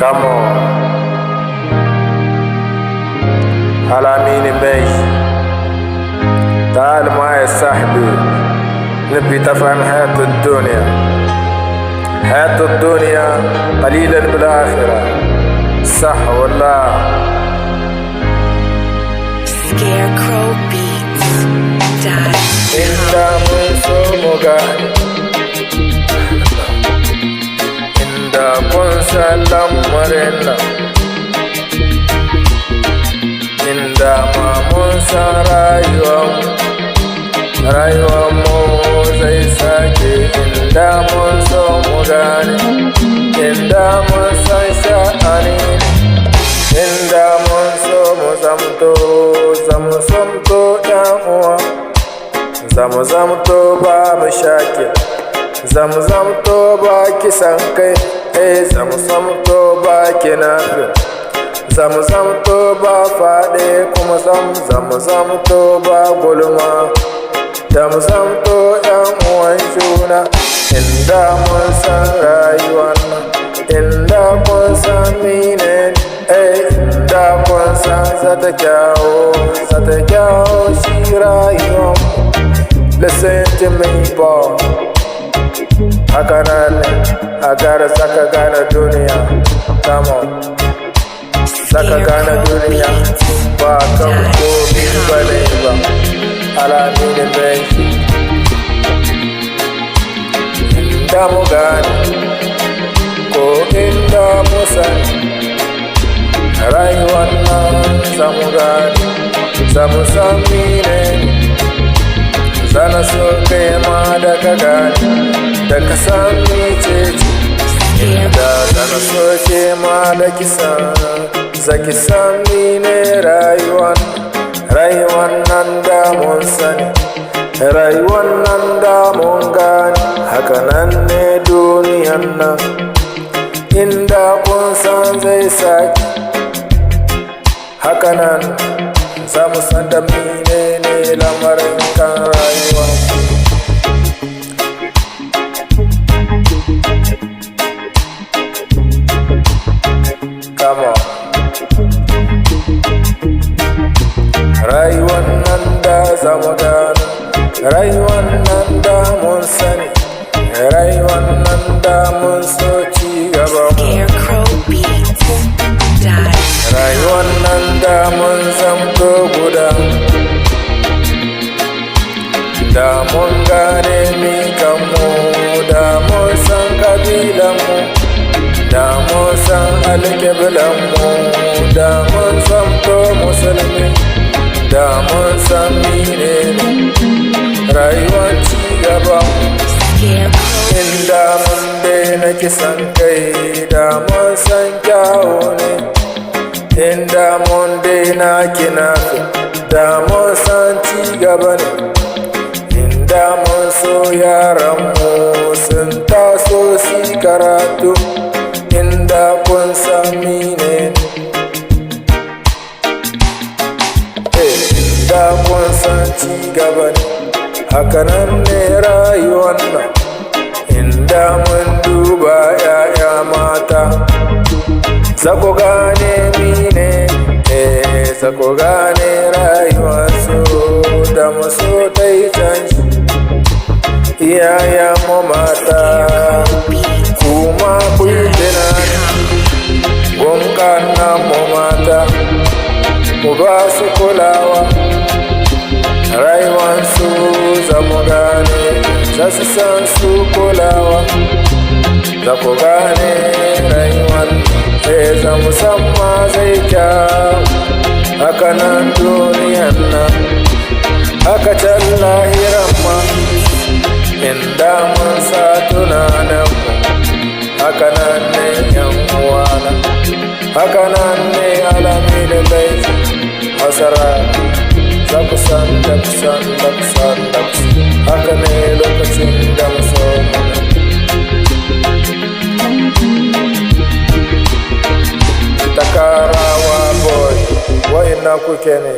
Come on. على مين ماشي؟ تعال معي يا صاحبي، نبي تفهم حياة الدنيا. حياة الدنيا قليلا بالآخرة، صح ولا؟ Scarecrow Beats. Inda mun so mu gane, inda kun san lamarin nan, inda ma mun san rayuwar mu zai sake. Inda mun so mu gane, inda mun san sha'ani, inda mun so mu zamto yan uwa. Zamto babu shakir, zamto ba kisan kai, zamto ba kinafin, zamto ba faɗe, kuma zamto ba gulma, zamto yan uwan juna. Inda mun san rayuwar nan, inda kun san mine, inda kun san zata kyawo shi rayuwar. Listen to me, boy. I gotta saka gana duniya. Come on, saka gana duniya. Ba kan komi bane ba. Ala mini benki. Inda mu gane, ko inda mu sani, rayuwar nan zamu gane, zamu san mine. Zana so kai ma da ka gane, da ka san mecece. Da zana so ke ma da kisan, zaki san mine rayuwan nan da mun sani, rayuwan nan da mun gane. Haka nan ne duniyan nan, inda kun san zai sake. Haka nan za mu san da mine ne lamarin kan rayuwa. Come on. Rayuwan nan da za mu gano, rayuwan nan da mun sani, rayuwan nan da mun so ci gaba mu. Rayuwan nan da mun zamto guda, da mun gane mi kanmu, da mun san kabilanmu, da mun san alƙiblanmu, da mun zamto musulmi, da mun san mine rayuwar ci gaba. Inda mun daina kisan kai, da mun san kyawu ne. Inda mun daina kinafi, da mun san ci gaba ne. Inda mun so yaranmu sun taso si karatu, inda kun san mine. Inda kun san ci gaba ne, hakanan ne rayuwan nan. Inda mun duba 'ya'ya mata, za ku gane mine, za ku gane rayuwarsu da maso ta yi canji. Iyayen mu mata, kuma ku yi tunani, gunkanan mu mata, ku ba su kulawa. Rayuwarsu za mu gane, za su san su kulawa. Za ku gane rayuwar, za mu san ma zai kyau. Haka nan duniyan nan, haka can lahiran ma, inda mun sa tunaninmu. Haka nan ne yan uwana, haka nan ne alami da laifi. Hasara, za ku san, da ku san, da ku san, da ku san. Haka ne lokacin da mu so mu. Takarawa boy, wa'ina kuke ne?